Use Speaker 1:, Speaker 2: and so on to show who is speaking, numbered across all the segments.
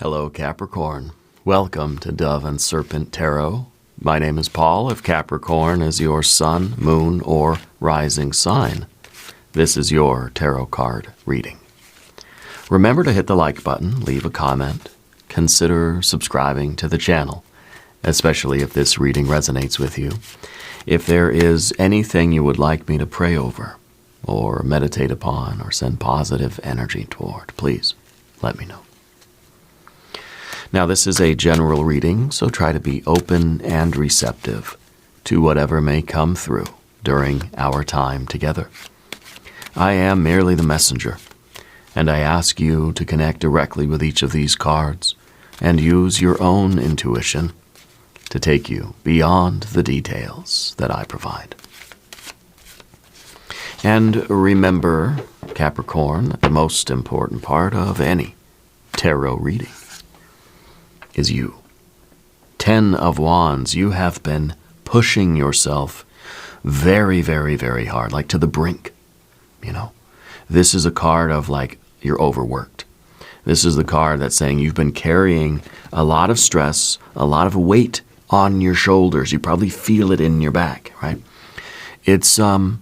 Speaker 1: Hello, Capricorn. Welcome to Dove and Serpent Tarot. My name is Paul. If Capricorn is your sun, moon, or rising sign, this is your tarot card reading. Remember to hit the like button, leave a comment, consider subscribing to the channel, especially if this reading resonates with you. If there is anything you would like me to pray over, or meditate upon, or send positive energy toward, please let me know. Now, this is a general reading, so try to be open and receptive to whatever may come through during our time together. I am merely the messenger, and I ask you to connect directly with each of these cards and use your own intuition to take you beyond the details that I provide. And remember, Capricorn, the most important part of any tarot reading is you. 10 of Wands, you have been pushing yourself very, very, very hard, like to the brink, you know. This is a card of like you're overworked. This is the card that's saying you've been carrying a lot of stress, a lot of weight on your shoulders. You probably feel it in your back, right? It's kind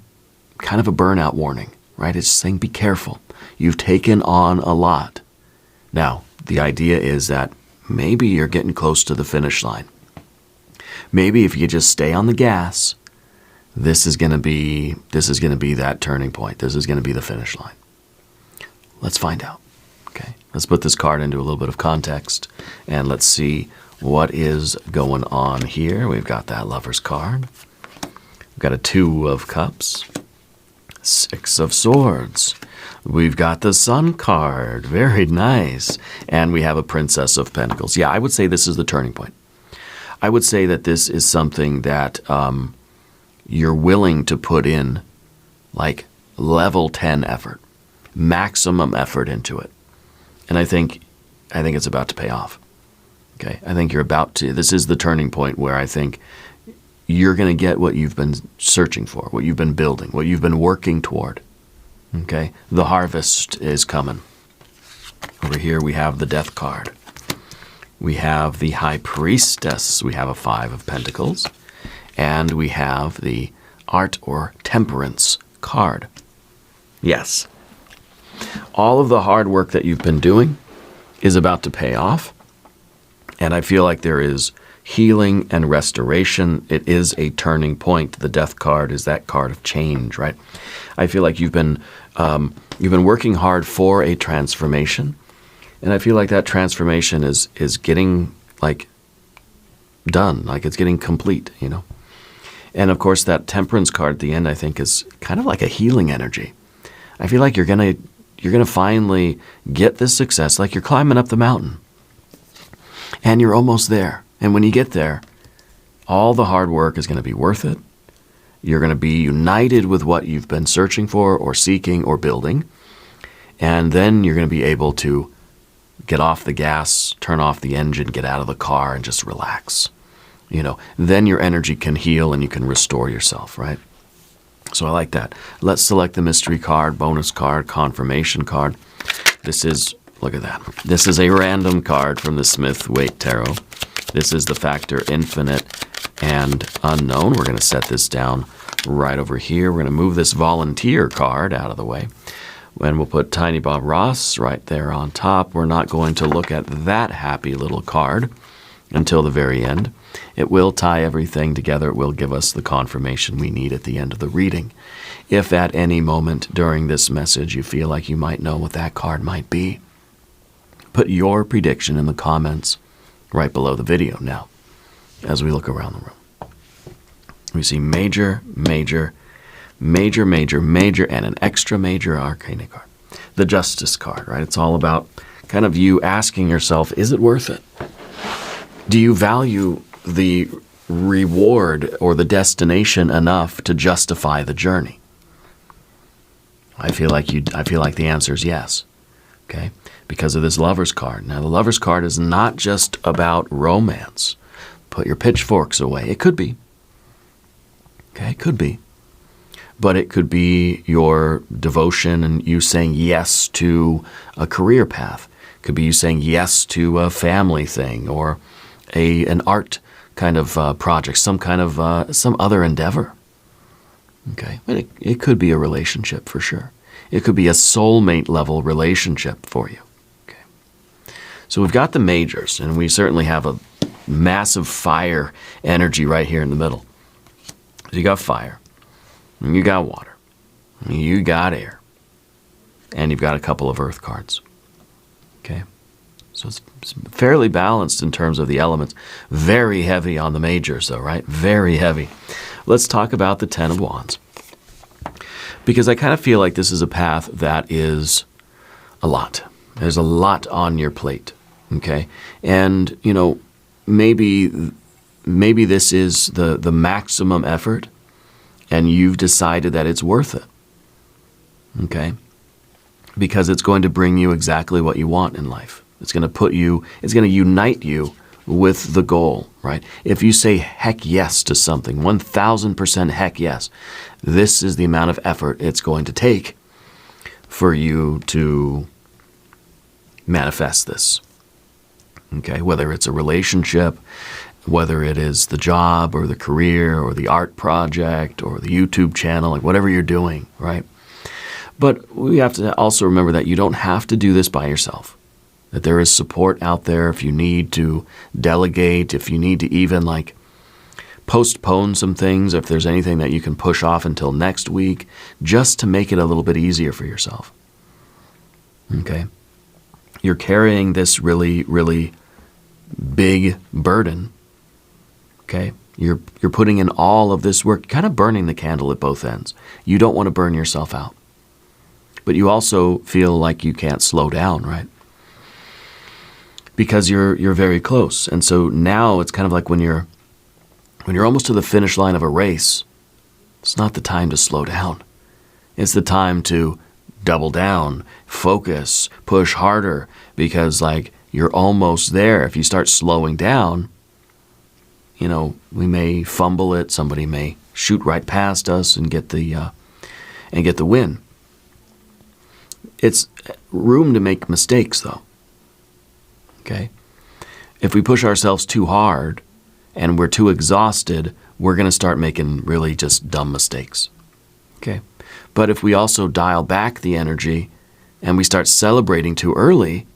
Speaker 1: of a burnout warning, right? It's saying be careful. You've taken on a lot. Now, the idea is that maybe you're getting close to the finish line. Maybe if you just stay on the gas, this is going to be that turning point. This is going to be the finish line. Let's find out. Okay. Let's put this card into a little bit of context and let's see what is going on here. We've got that Lover's card. We've got a 2 of Cups, 6 of Swords. We've got the Sun card. Very nice. And we have a Princess of Pentacles. Yeah, I would say this is the turning point. I would say that this is something that you're willing to put in like level 10 effort, maximum effort into it. And I think it's about to pay off. Okay, I think you're about to. This is the turning point where I think you're going to get what you've been searching for, what you've been building, what you've been working toward. Okay, the harvest is coming. Over here we have the Death card. We have the High Priestess. We have a 5 of Pentacles. And we have the Art or Temperance card. Yes. All of the hard work that you've been doing is about to pay off. And I feel like there is healing and restoration. It is a turning point. The Death card is that card of change, right? I feel like you've been working hard for a transformation, and I feel like that transformation is getting like done, like it's getting complete, you know. And of course, that Temperance card at the end, I think, is kind of like a healing energy. I feel like you're gonna finally get this success, like you're climbing up the mountain, and you're almost there. And when you get there, all the hard work is going to be worth it. You're going to be united with what you've been searching for or seeking or building. And then you're going to be able to get off the gas, turn off the engine, get out of the car and just relax. You know, then your energy can heal and you can restore yourself, right? So I like that. Let's select the mystery card, bonus card, confirmation card. This is, look at that. This is a random card from the Smith-Waite Tarot. This is the factor infinite and unknown. We're going to set this down right over here. We're going to move this volunteer card out of the way. And we'll put Tiny Bob Ross right there on top. We're not going to look at that happy little card until the very end. It will tie everything together. It will give us the confirmation we need at the end of the reading. If at any moment during this message you feel like you might know what that card might be, put your prediction in the comments right below the video now as we look around the room. We see major, major, major, major, major, and an extra major arcana card. The Justice card, right? It's all about kind of you asking yourself, is it worth it? Do you value the reward or the destination enough to justify the journey? I feel like the answer is yes. Okay? Because of this Lover's card. Now, the Lover's card is not just about romance. Put your pitchforks away. It could be. Okay, it could be. But it could be your devotion and you saying yes to a career path. Could be you saying yes to a family thing or an art kind of project, some kind of some other endeavor. Okay, but it could be a relationship for sure. It could be a soulmate level relationship for you. Okay, so we've got the majors, and we certainly have a massive fire energy right here in the middle. So you got fire, and you got water, and you got air, and you've got a couple of earth cards. Okay, so it's fairly balanced in terms of the elements. Very heavy on the majors though, right? Very heavy. Let's talk about the Ten of Wands. Because I kind of feel like this is a path that is a lot. There's a lot on your plate, okay? And, you know, maybe this is the maximum effort, and you've decided that it's worth it, okay? Because it's going to bring you exactly what you want in life. It's going to unite you with the goal, right? If you say heck yes to something, 1000% heck yes, this is the amount of effort it's going to take for you to manifest this. Okay, whether it's a relationship, whether it is the job or the career or the art project or the YouTube channel, like whatever you're doing, right? But we have to also remember that you don't have to do this by yourself. That there is support out there if you need to delegate, if you need to even like postpone some things, if there's anything that you can push off until next week, just to make it a little bit easier for yourself. Okay? You're carrying this really, really big burden. Okay? You're putting in all of this work, kind of burning the candle at both ends. You don't want to burn yourself out. But you also feel like you can't slow down, right? Because you're very close. And so now it's kind of like when you're almost to the finish line of a race, it's not the time to slow down. It's the time to double down, focus, push harder, because like you're almost there. If you start slowing down, you know, we may fumble it, somebody may shoot right past us and get the win. It's room to make mistakes though. Okay? If we push ourselves too hard and we're too exhausted, we're going to start making really just dumb mistakes. Okay? But if we also dial back the energy and we start celebrating too early,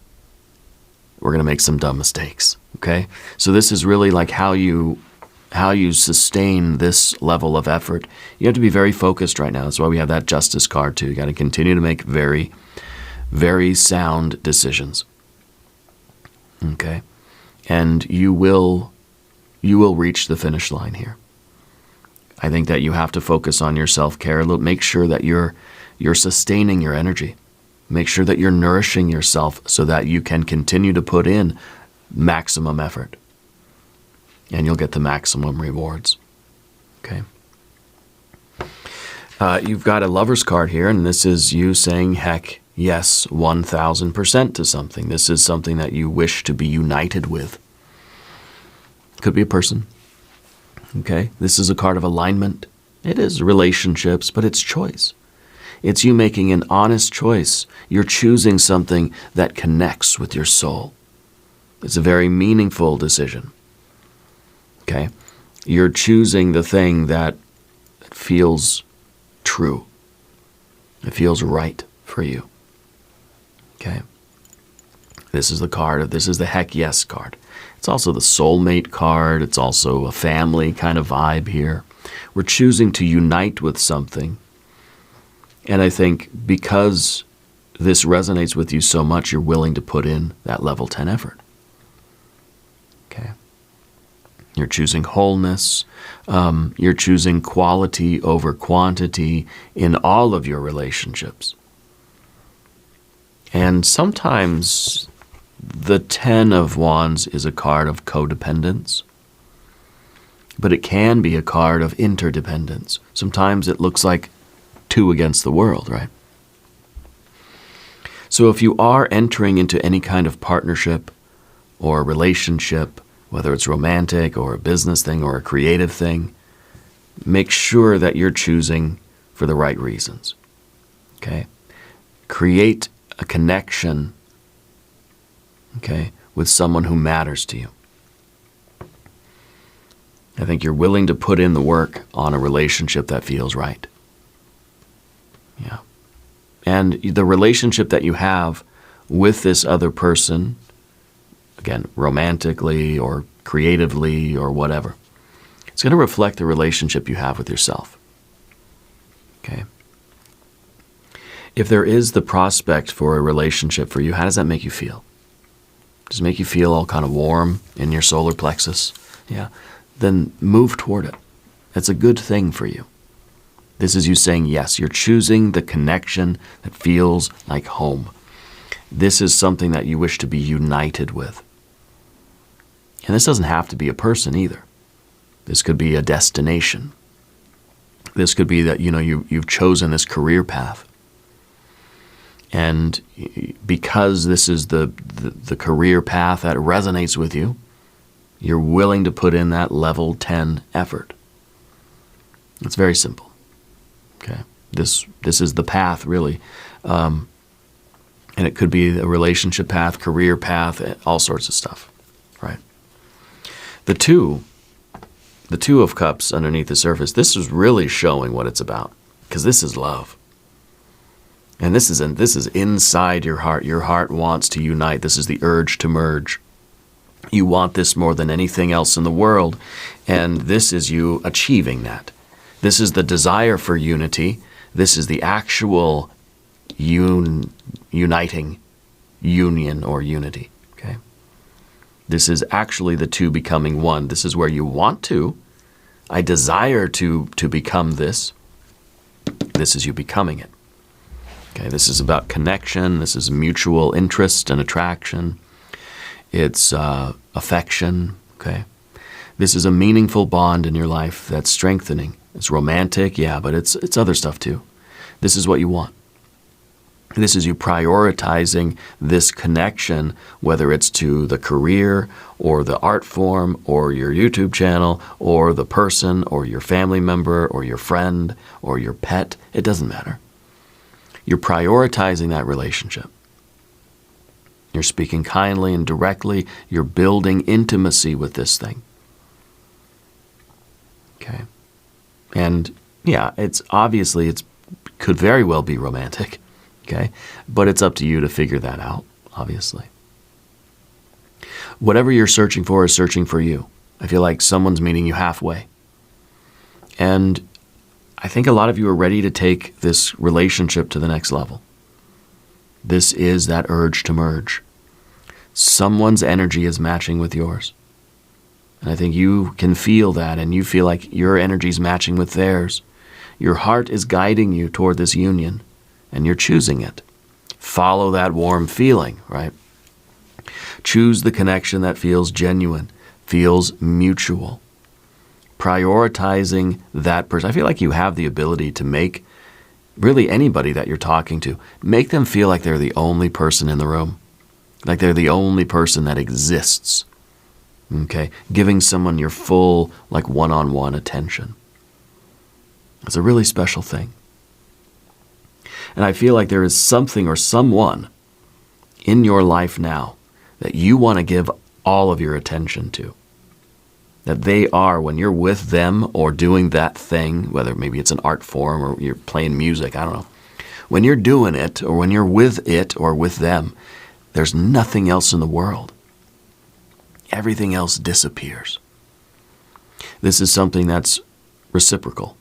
Speaker 1: we're going to make some dumb mistakes. Okay? So this is really like how you sustain this level of effort. You have to be very focused right now. That's why we have that Justice card too. You got to continue to make very, very sound decisions. Okay, and you will reach the finish line here. I think that you have to focus on your self-care. Make sure that you're sustaining your energy. Make sure that you're nourishing yourself so that you can continue to put in maximum effort, and you'll get the maximum rewards. Okay. You've got a Lover's card here, and this is you saying heck yes 1000% to something. This is something that you wish to be united with. Could be a person. Okay, this is a card of alignment. It is relationships, but it's choice. It's you making an honest choice. You're choosing something that connects with your soul. It's a very meaningful decision. Okay, you're choosing the thing that feels true. It feels right for you. Okay. This is the heck yes card. It's also the soulmate card. It's also a family kind of vibe here. We're choosing to unite with something. And I think because this resonates with you so much, you're willing to put in that level 10 effort. Okay. You're choosing wholeness. You're choosing quality over quantity in all of your relationships. And sometimes the Ten of Wands is a card of codependence, but it can be a card of interdependence. Sometimes it looks like two against the world, right? So if you are entering into any kind of partnership or relationship, whether it's romantic or a business thing or a creative thing, make sure that you're choosing for the right reasons. Okay? Create a connection okay, with someone who matters to you. I think you're willing to put in the work on a relationship that feels right. Yeah. And the relationship that you have with this other person, again, romantically or creatively or whatever, it's going to reflect the relationship you have with yourself. Okay? If there is the prospect for a relationship for you, how does that make you feel? Does it make you feel all kind of warm in your solar plexus? Yeah. Then move toward it. It's a good thing for you. This is you saying yes. You're choosing the connection that feels like home. This is something that you wish to be united with. And this doesn't have to be a person either. This could be a destination. This could be that, you've chosen this career path. And because this is the career path that resonates with you, you're willing to put in that level 10 effort. It's very simple. Okay, this is the path, really. And it could be a relationship path, career path, all sorts of stuff, right? The two of cups underneath the surface, this is really showing what it's about, because this is love. And this is inside your heart. Your heart wants to unite. This is the urge to merge. You want this more than anything else in the world, and this is you achieving that. This is the desire for unity. This is the actual uniting union or unity. Okay? This is actually the two becoming one. This is where you want to. I desire to become this. This is you becoming it. Okay, this is about connection. This is mutual interest and attraction. It's affection. Okay, this is a meaningful bond in your life that's strengthening. It's romantic, yeah, but it's other stuff too. This is what you want. This is you prioritizing this connection, whether it's to the career or the art form or your YouTube channel or the person or your family member or your friend or your pet. It doesn't matter. You're prioritizing that relationship. You're speaking kindly and directly. You're building intimacy with this thing. Okay. And yeah, it's could very well be romantic. Okay. But it's up to you to figure that out, obviously. Whatever you're searching for is searching for you. I feel like someone's meeting you halfway. And I think a lot of you are ready to take this relationship to the next level. This is that urge to merge. Someone's energy is matching with yours. And I think you can feel that, and you feel like your energy is matching with theirs. Your heart is guiding you toward this union, and you're choosing it. Follow that warm feeling, right? Choose the connection that feels genuine, feels mutual. Prioritizing that person. I feel like you have the ability to make really anybody that you're talking to, make them feel like they're the only person in the room, like they're the only person that exists. Okay? Giving someone your full, like, one-on-one attention. It's a really special thing. And I feel like there is something or someone in your life now that you want to give all of your attention to. That they are, when you're with them or doing that thing, whether maybe it's an art form or you're playing music, I don't know. When you're doing it or when you're with it or with them, there's nothing else in the world. Everything else disappears. This is something that's reciprocal.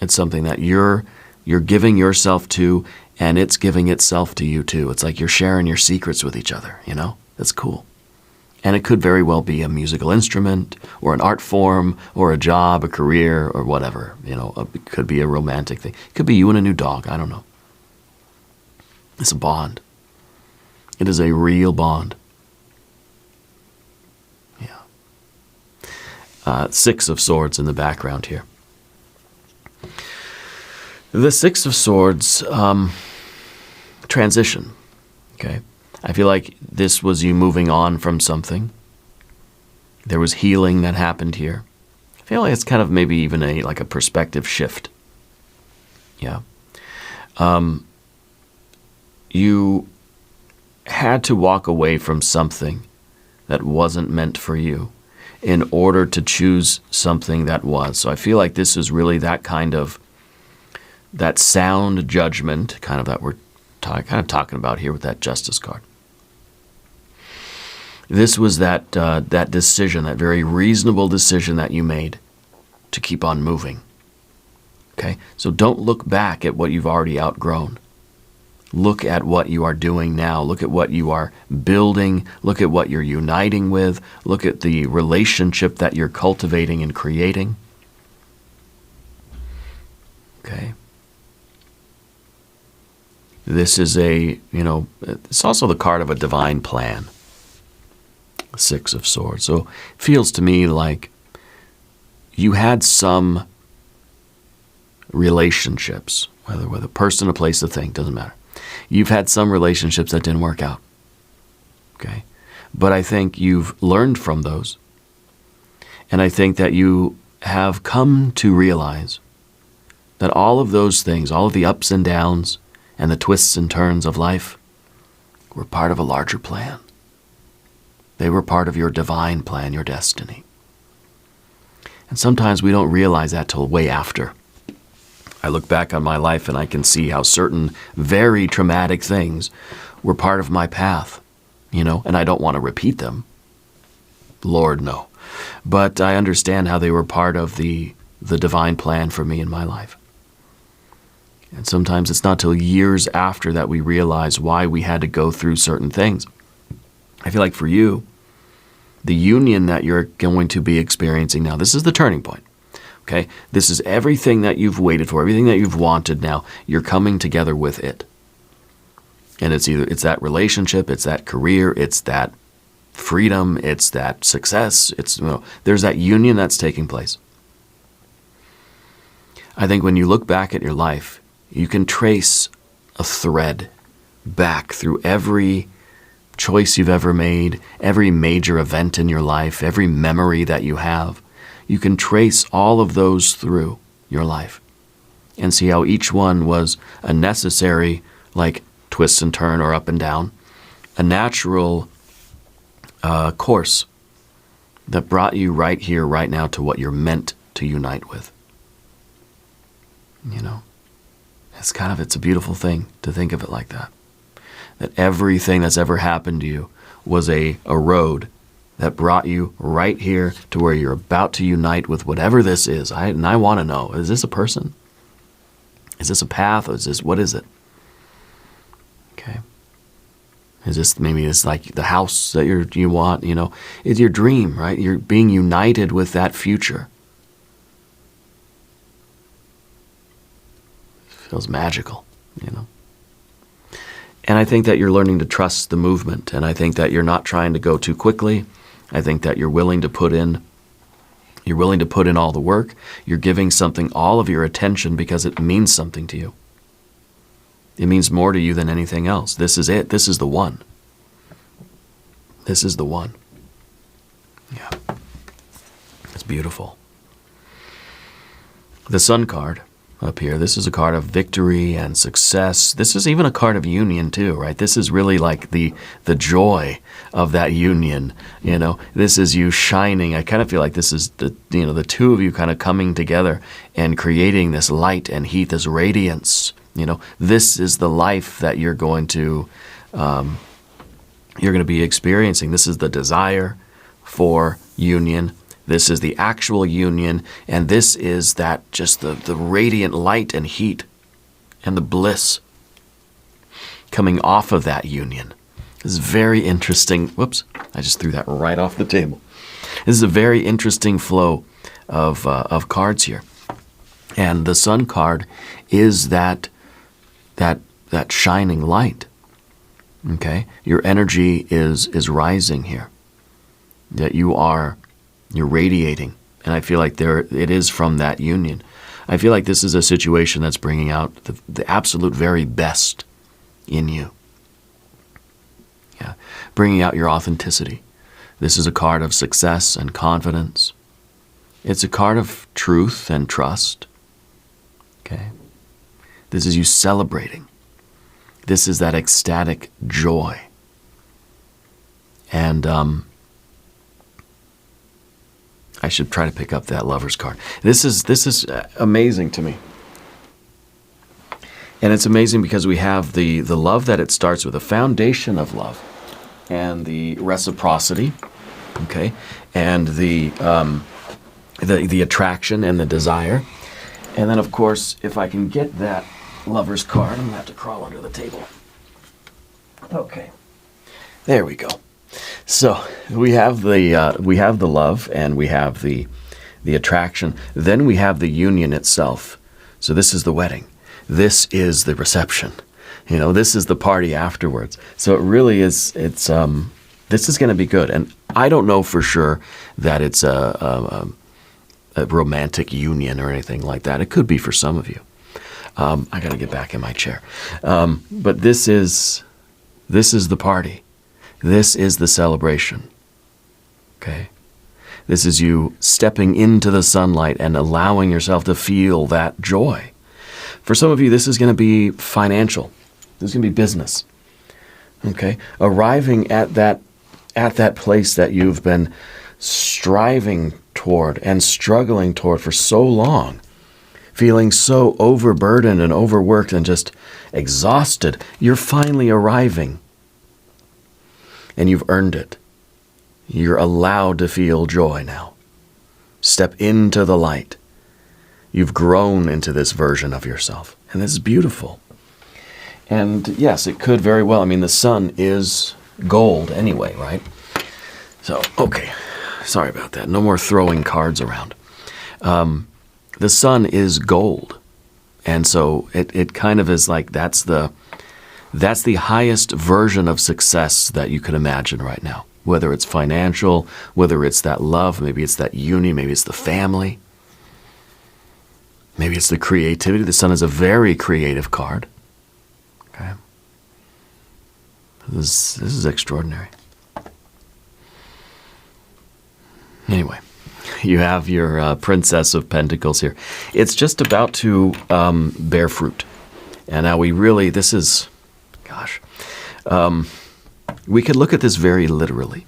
Speaker 1: It's something that you're giving yourself to, and it's giving itself to you too. It's like you're sharing your secrets with each other, That's cool. And it could very well be a musical instrument or an art form or a job, a career, or whatever. It could be a romantic thing. It could be you and a new dog. I don't know. It's a bond. It is a real bond. Yeah. 6 of Swords in the background here. The 6 of Swords, transition. Okay. I feel like this was you moving on from something. There was healing that happened here. I feel like it's kind of maybe even a perspective shift. Yeah. had to walk away from something that wasn't meant for you in order to choose something that was. So I feel like this is really that kind of, that sound judgment, kind of that we're talking about here with that Justice card. This was that decision, that very reasonable decision that you made to keep on moving. Okay? So don't look back at what you've already outgrown. Look at what you are doing now. Look at what you are building. Look at what you're uniting with. Look at the relationship that you're cultivating and creating. Okay? This is it's also the card of a divine plan. Six of Swords. So it feels to me like you had some relationships, whether with a person, a place, a thing, doesn't matter. You've had some relationships that didn't work out. Okay? But I think you've learned from those. And I think that you have come to realize that all of those things, all of the ups and downs and the twists and turns of life were part of a larger plan. They were part of your divine plan, your destiny. And sometimes we don't realize that till way after. I look back on my life and I can see how certain very traumatic things were part of my path, and I don't want to repeat them. Lord, no. But I understand how they were part of the divine plan for me in my life. And sometimes it's not till years after that we realize why we had to go through certain things. I feel like for you, the union that you're going to be experiencing now, this is the turning point. Okay? This is everything that you've waited for, everything that you've wanted now. You're coming together with it. And it's that relationship, it's that career, it's that freedom, it's that success. There's that union that's taking place. I think when you look back at your life, you can trace a thread back through every choice you've ever made, every major event in your life, every memory that you have. You can trace all of those through your life and see how each one was a necessary, like twist and turn or up and down, a natural course that brought you right here, right now to what you're meant to unite with. It's a beautiful thing to think of it like that. That everything that's ever happened to you was a road that brought you right here to where you're about to unite with whatever this is. And I want to know, is this a person? Is this a path? Or what is it? Okay. Is this, maybe it's like the house that you want, it's your dream, right? You're being united with that future. It feels magical, And I think that you're learning to trust the movement, and I think that you're not trying to go too quickly. I think that you're willing to put in all the work. You're giving something all of your attention because it means something to you. It means more to you than anything else. This is it. This is the one. This is the one. Yeah. It's beautiful. The Sun card up here, this is a card of victory and success. This is even a card of union too, right? This is really like the joy of that union. This is you shining. I kind of feel like this is the two of you kind of coming together and creating this light and heat, this radiance. This is the life that you're going to be experiencing. This is the desire for union. This is the actual union, and this is that just the radiant light and heat and the bliss coming off of that union. This is very interesting. Whoops, I just threw that right off the table. This is a very interesting flow of cards here. And the Sun card is that shining light. Okay? Your energy is rising here. That you're radiating. And I feel like it is from that union. I feel like this is a situation that's bringing out the absolute very best in you. Yeah. Bringing out your authenticity. This is a card of success and confidence. It's a card of truth and trust. Okay? This is you celebrating. This is that ecstatic joy And I should try to pick up that Lover's card. This is amazing to me. And it's amazing because we have the love that it starts with, a foundation of love, and the reciprocity, okay, and the attraction and the desire. And then, of course, if I can get that Lover's card, I'm going to have to crawl under the table. Okay. There we go. So we have the love, and we have the attraction. Then we have the union itself. So this is the wedding. This is the reception. You know, this is the party afterwards. So it really is. This is going to be good. And I don't know for sure that it's a romantic union or anything like that. It could be for some of you. I got to get back in my chair. But this is the party. This is the celebration. Okay? This is you stepping into the sunlight and allowing yourself to feel that joy. For some of you, this is going to be financial. This is going to be business. Okay? Arriving at that place that you've been striving toward and struggling toward for so long, feeling so overburdened and overworked and just exhausted, you're finally arriving. And you've earned it. You're allowed to feel joy now. Step into the light. You've grown into this version of yourself. And this is beautiful. And yes, it could very well. I mean, the sun is gold anyway, right? So, okay. Sorry about that. No more throwing cards around. The sun is gold. And so it kind of is like that's the highest version of success that you could imagine right now. Whether it's financial, whether it's that love, maybe it's that union, maybe it's the family. Maybe it's the creativity. The sun is a very creative card. Okay. This is extraordinary. Anyway, you have your Princess of Pentacles here. It's just about to bear fruit. And now this is, gosh, we could look at this very literally.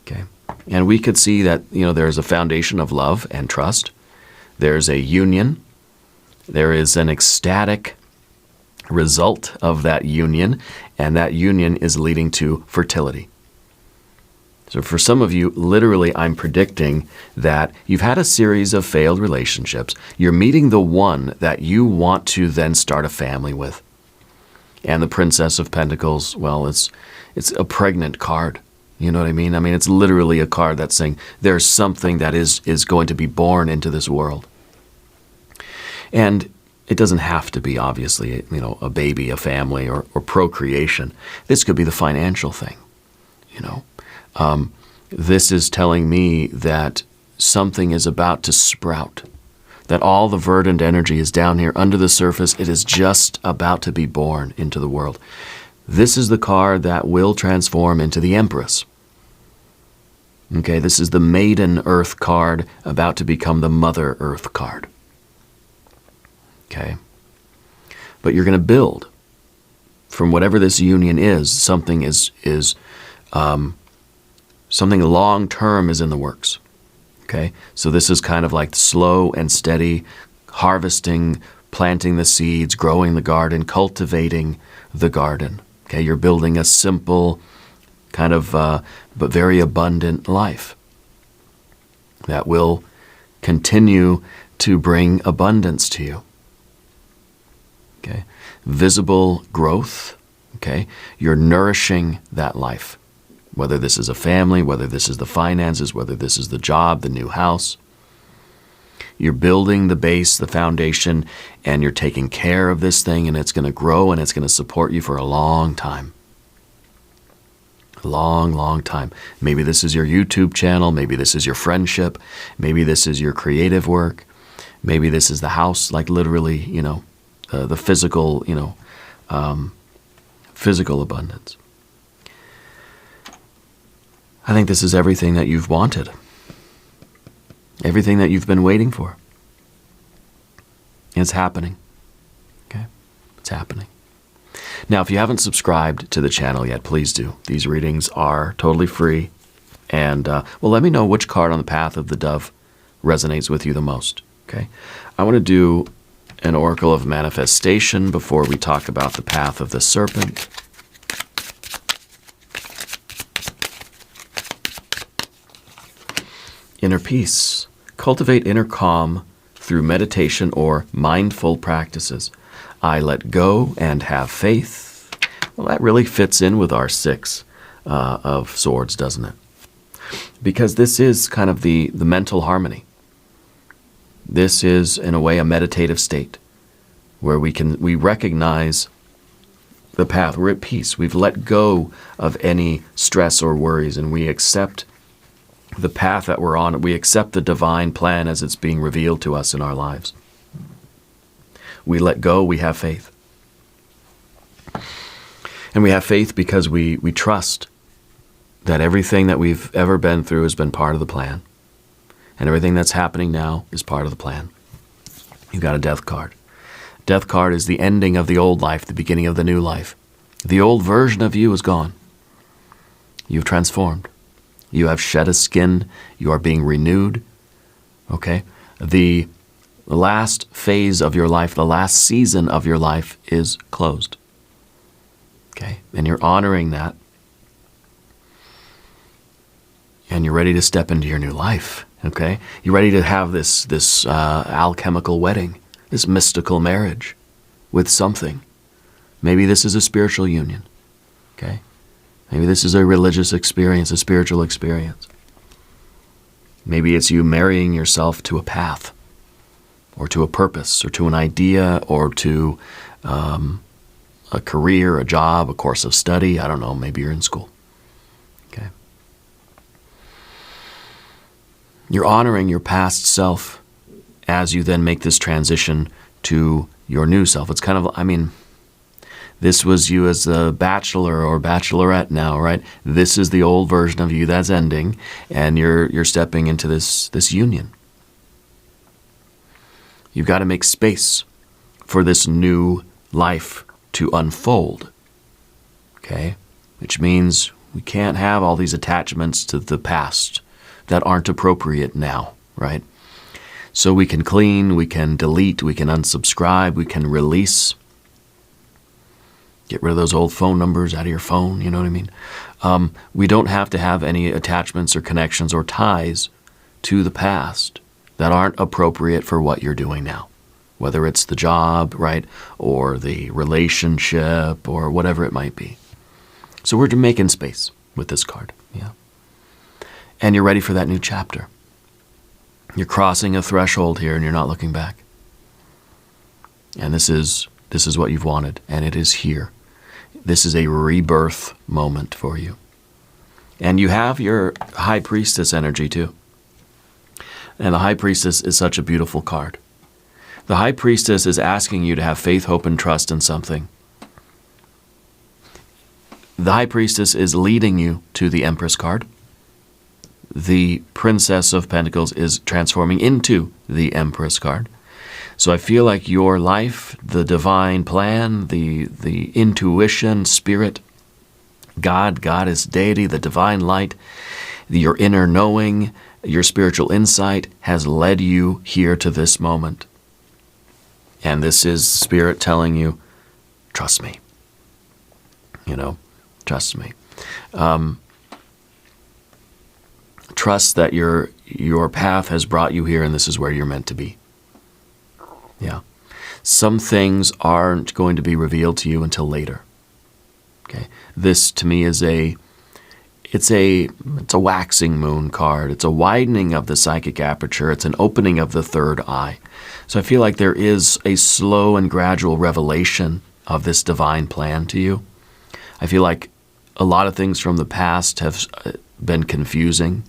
Speaker 1: Okay. And we could see that, there's a foundation of love and trust. There's a union. There is an ecstatic result of that union, and that union is leading to fertility. So for some of you, literally, I'm predicting that you've had a series of failed relationships. You're meeting the one that you want to then start a family with. And the Princess of Pentacles, well, it's a pregnant card. You know what I mean? I mean, it's literally a card that's saying there's something that is going to be born into this world. And it doesn't have to be, obviously, a baby, a family, or procreation. This could be the financial thing, This is telling me that something is about to sprout, that all the verdant energy is down here under the surface. It is just about to be born into the world. This is the card that will transform into the Empress. Okay, this is the Maiden Earth card about to become the Mother Earth card. Okay. But you're going to build from whatever this union is. Something something long-term is in the works. Okay. So this is kind of like slow and steady harvesting, planting the seeds, growing the garden, cultivating the garden. Okay. You're building a simple kind of, but very abundant life that will continue to bring abundance to you. Okay. Visible growth. Okay. You're nourishing that life. Whether this is a family, whether this is the finances, whether this is the job, the new house. You're building the base, the foundation, and you're taking care of this thing, and it's going to grow, and it's going to support you for a long time. A long, long time. Maybe this is your YouTube channel. Maybe this is your friendship. Maybe this is your creative work. Maybe this is the house, like literally, the physical, physical abundance. I think this is everything that you've wanted. Everything that you've been waiting for. It's happening. Okay? It's happening. Now, if you haven't subscribed to the channel yet, please do. These readings are totally free. And, well, let me know which card on the path of the dove resonates with you the most, okay? I want to do an oracle of manifestation before we talk about the path of the serpent. Inner peace. Cultivate inner calm through meditation or mindful practices. I let go and have faith. Well, that really fits in with our 6 of swords, doesn't it? Because this is kind of the mental harmony. This is, in a way, a meditative state where we recognize the path. We're at peace. We've let go of any stress or worries, and we accept the path that we're on. We accept the divine plan as it's being revealed to us in our lives. We let go, we have faith. And we have faith because we trust that everything that we've ever been through has been part of the plan. And everything that's happening now is part of the plan. You've got a death card. Death card is the ending of the old life, the beginning of the new life. The old version of you is gone. You've transformed. You have shed a skin. You are being renewed. Okay? The last phase of your life, the last season of your life is closed. Okay? And you're honoring that. And you're ready to step into your new life. Okay? You're ready to have this alchemical wedding, this mystical marriage with something. Maybe this is a spiritual union. Okay? Maybe this is a religious experience, a spiritual experience. Maybe it's you marrying yourself to a path, or to a purpose, or to an idea, or to a career, a job, a course of study. I don't know, maybe you're in school. Okay. You're honoring your past self as you then make this transition to your new self. It's kind of, I mean, this was you as a bachelor or bachelorette now, right? This is the old version of you that's ending, and you're stepping into this union. You've got to make space for this new life to unfold, okay? Which means we can't have all these attachments to the past that aren't appropriate now, right? So we can clean, we can delete, we can unsubscribe, we can release. Get rid of those old phone numbers out of your phone, you know what I mean? We don't have to have any attachments or connections or ties to the past that aren't appropriate for what you're doing now. Whether it's the job, right, or the relationship, or whatever it might be. So we're making space with this card, yeah. And you're ready for that new chapter. You're crossing a threshold here and you're not looking back. And this is what you've wanted, and it is here. This is a rebirth moment for you. And you have your High Priestess energy too. And the High Priestess is such a beautiful card. The High Priestess is asking you to have faith, hope, and trust in something. The High Priestess is leading you to the Empress card. The Princess of Pentacles is transforming into the Empress card. So I feel like your life, the divine plan, the intuition, spirit, God, goddess, deity, the divine light, your inner knowing, your spiritual insight has led you here to this moment. And this is Spirit telling you, trust me. You know, trust me. Trust that your path has brought you here and this is where you're meant to be. Yeah. Some things aren't going to be revealed to you until later. Okay. This to me is it's a waxing moon card. It's a widening of the psychic aperture. It's an opening of the third eye. So I feel like there is a slow and gradual revelation of this divine plan to you. I feel like a lot of things from the past have been confusing.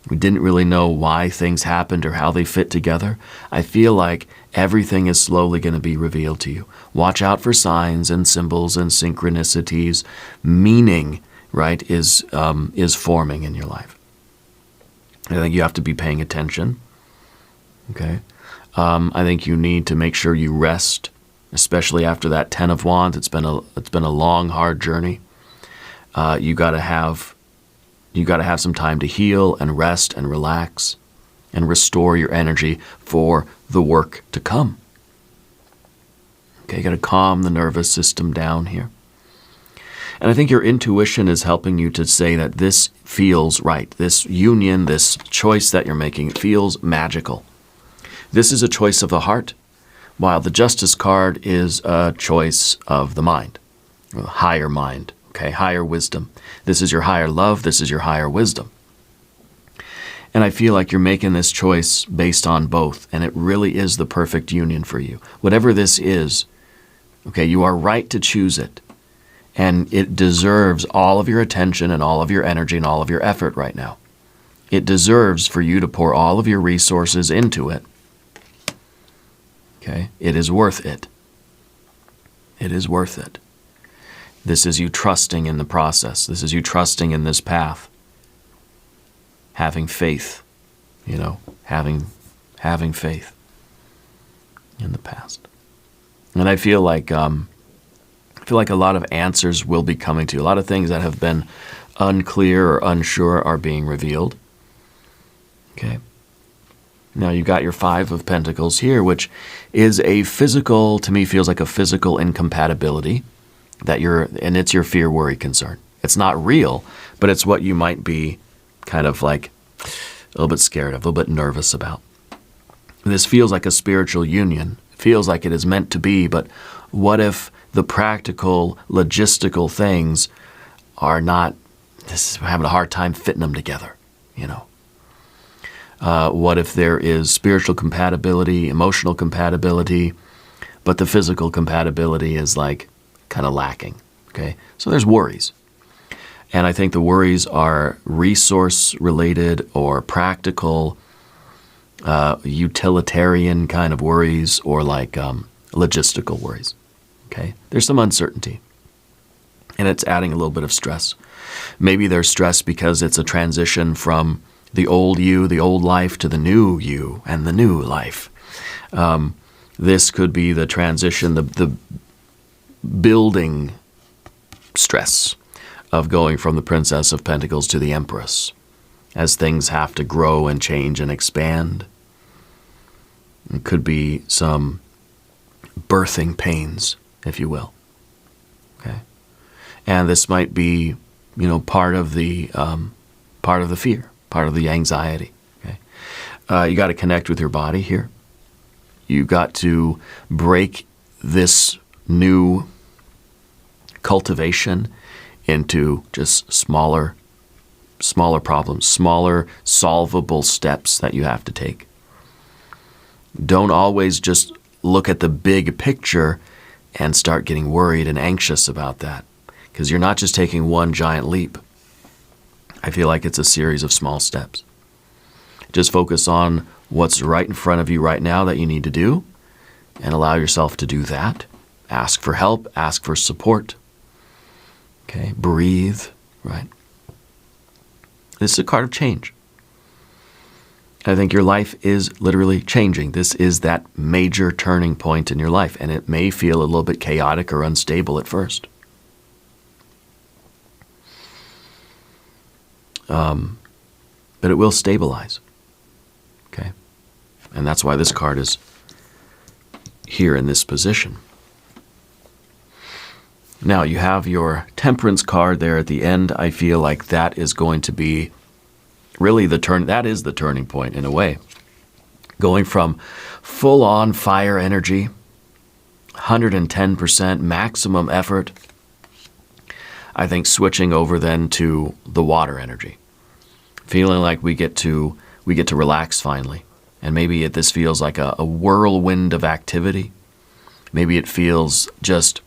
Speaker 1: We didn't really know why things happened or how they fit together. I feel like everything is slowly going to be revealed to you. Watch out for signs and symbols and synchronicities. Meaning, right, is forming in your life. I think you have to be paying attention. Okay? I think you need to make sure you rest especially after that 10 of Wands. It's been a long, hard journey. You got to have some time to heal and rest and relax and restore your energy for the work to come. Okay, you got to calm the nervous system down here. And I think your intuition is helping you to say that this feels right. This union, this choice that you're making, it feels magical. This is a choice of the heart, while the Justice card is a choice of the mind, or the higher mind, okay, higher wisdom. This is your higher love. This is your higher wisdom. And I feel like you're making this choice based on both, and it really is the perfect union for you. Whatever this is, okay, you are right to choose it. And it deserves all of your attention and all of your energy and all of your effort right now. It deserves for you to pour all of your resources into it. Okay? It is worth it. It is worth it. This is you trusting in the process. This is you trusting in this path. Having faith, having faith in the past. And I feel like a lot of answers will be coming to you. A lot of things that have been unclear or unsure are being revealed. Okay. Now you got your 5 of Pentacles here, which is a physical, to me feels like a physical incompatibility and it's your fear, worry, concern. It's not real, but it's what you might be kind of like a little bit scared of, a little bit nervous about. This feels like a spiritual union. It feels like it is meant to be, but what if the practical, logistical things are not, we're having a hard time fitting them together, What if there is spiritual compatibility, emotional compatibility, but the physical compatibility is like kind of lacking, okay? So there's worries. And I think the worries are resource-related or practical, utilitarian kind of worries, or like logistical worries. Okay, there's some uncertainty, and it's adding a little bit of stress. Maybe there's stress because it's a transition from the old you, the old life, to the new you and the new life. This could be the transition, the building stress of going from the Princess of Pentacles to the Empress, as things have to grow and change and expand. It could be some birthing pains, if you will. Okay, and this might be, part of the fear, part of the anxiety. Okay, you got to connect with your body here. You got to break this new cultivation into just smaller problems, smaller solvable steps that you have to take. Don't always just look at the big picture and start getting worried and anxious about that, because you're not just taking one giant leap. I feel like it's a series of small steps. Just focus on what's right in front of you right now that you need to do, and allow yourself to do that. Ask for help, ask for support. Okay, breathe, right? This is a card of change. I think your life is literally changing. This is that major turning point in your life, and it may feel a little bit chaotic or unstable at first. But it will stabilize. Okay? And that's why this card is here in this position. Now, you have your Temperance card there at the end. I feel like that is going to be really that is the turning point in a way. Going from full-on fire energy, 110% maximum effort, I think switching over then to the water energy. Feeling like we get to relax finally. And maybe this feels like a whirlwind of activity. Maybe it feels just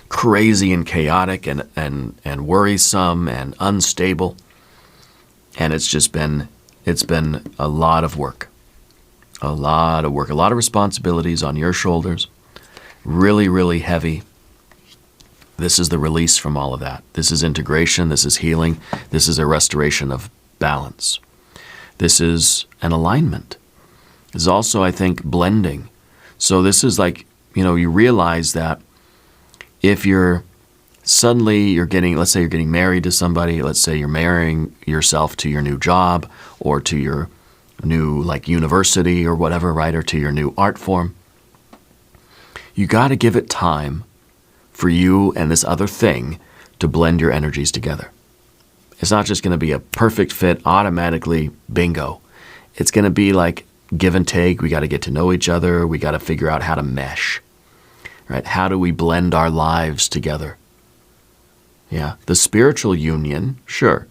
Speaker 1: crazy and chaotic and worrisome and unstable. And it's been a lot of work. A lot of work, a lot of responsibilities on your shoulders. Really, really heavy. This is the release from all of that. This is integration. This is healing. This is a restoration of balance. This is an alignment. This is also, I think, blending. So this is like, you realize that if you're getting, let's say you're getting married to somebody, let's say you're marrying yourself to your new job or to your new university or whatever, right? Or to your new art form. You got to give it time for you and this other thing to blend your energies together. It's not just going to be a perfect fit automatically, bingo. It's going to be like give and take. We got to get to know each other. We got to figure out how to mesh, right? How do we blend our lives together? Yeah, the spiritual union, sure.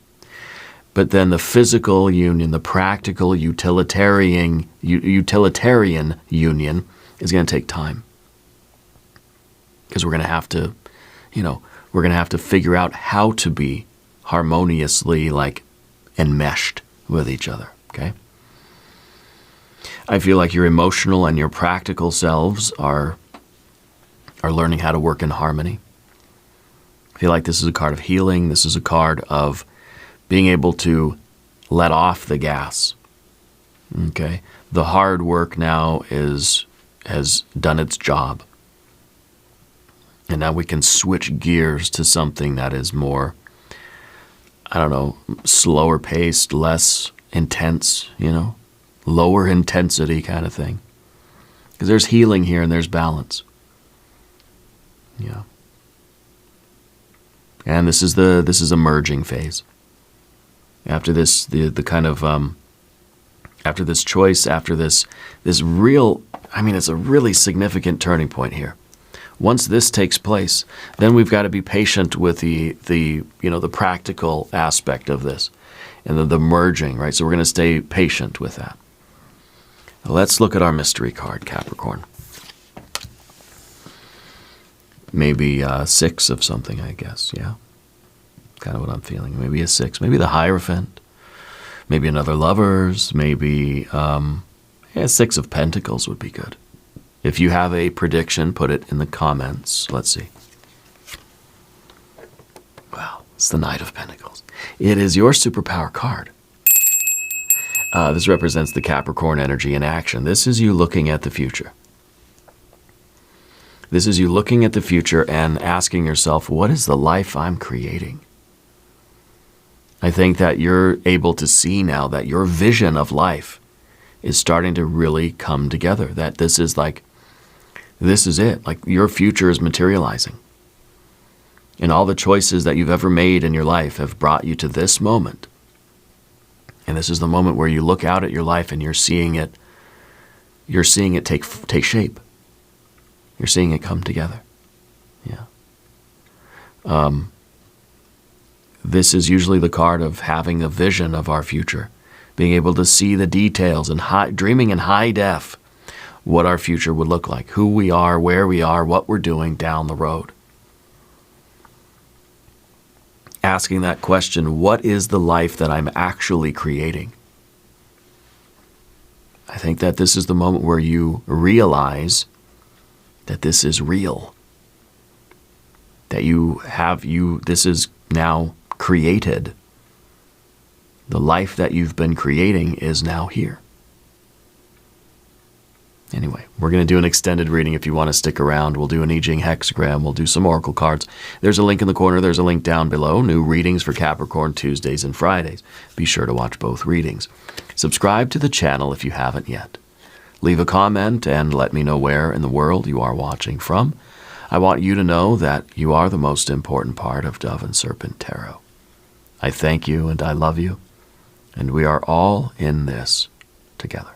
Speaker 1: But then the physical union, the practical utilitarian union is going to take time. Because we're going to have to, figure out how to be harmoniously enmeshed with each other, okay? I feel like your emotional and your practical selves are learning how to work in harmony. I feel like this is a card of healing. This is a card of being able to let off the gas, okay? The hard work now has done its job. And now we can switch gears to something that is more, slower paced, less intense, lower intensity kind of thing. Because there's healing here and there's balance. Yeah. And this is a merging phase. After this, after this choice, after this real, it's a really significant turning point here. Once this takes place, then we've got to be patient with the practical aspect of this and the merging, right? So we're going to stay patient with that. Let's look at our mystery card, Capricorn. Maybe 6 of something, I guess, yeah. Kind of what I'm feeling. Maybe a 6, maybe the Hierophant, maybe another Lovers, maybe 6 of Pentacles would be good. If you have a prediction, put it in the comments. Let's see. Wow, it's the Knight of Pentacles. It is your superpower card. This represents the Capricorn energy in action. This is you looking at the future. This is you looking at the future and asking yourself, what is the life I'm creating? I think that you're able to see now that your vision of life is starting to really come together. That this is it. Your future is materializing. And all the choices that you've ever made in your life have brought you to this moment. And this is the moment where you look out at your life and you're seeing it take shape. You're seeing it come together. Yeah. This is usually the card of having a vision of our future, being able to see the details and dreaming in high def what our future would look like, who we are, where we are, what we're doing down the road. Asking that question, what is the life that I'm actually creating? I think that this is the moment where you realize that this is real. That this is now created. The life that you've been creating is now here. Anyway, we're going to do an extended reading if you want to stick around. We'll do an I Ching hexagram. We'll do some oracle cards. There's a link in the corner. There's a link down below. New readings for Capricorn Tuesdays and Fridays. Be sure to watch both readings. Subscribe to the channel if you haven't yet. Leave a comment and let me know where in the world you are watching from. I want you to know that you are the most important part of Dove and Serpent Tarot. I thank you and I love you, and we are all in this together.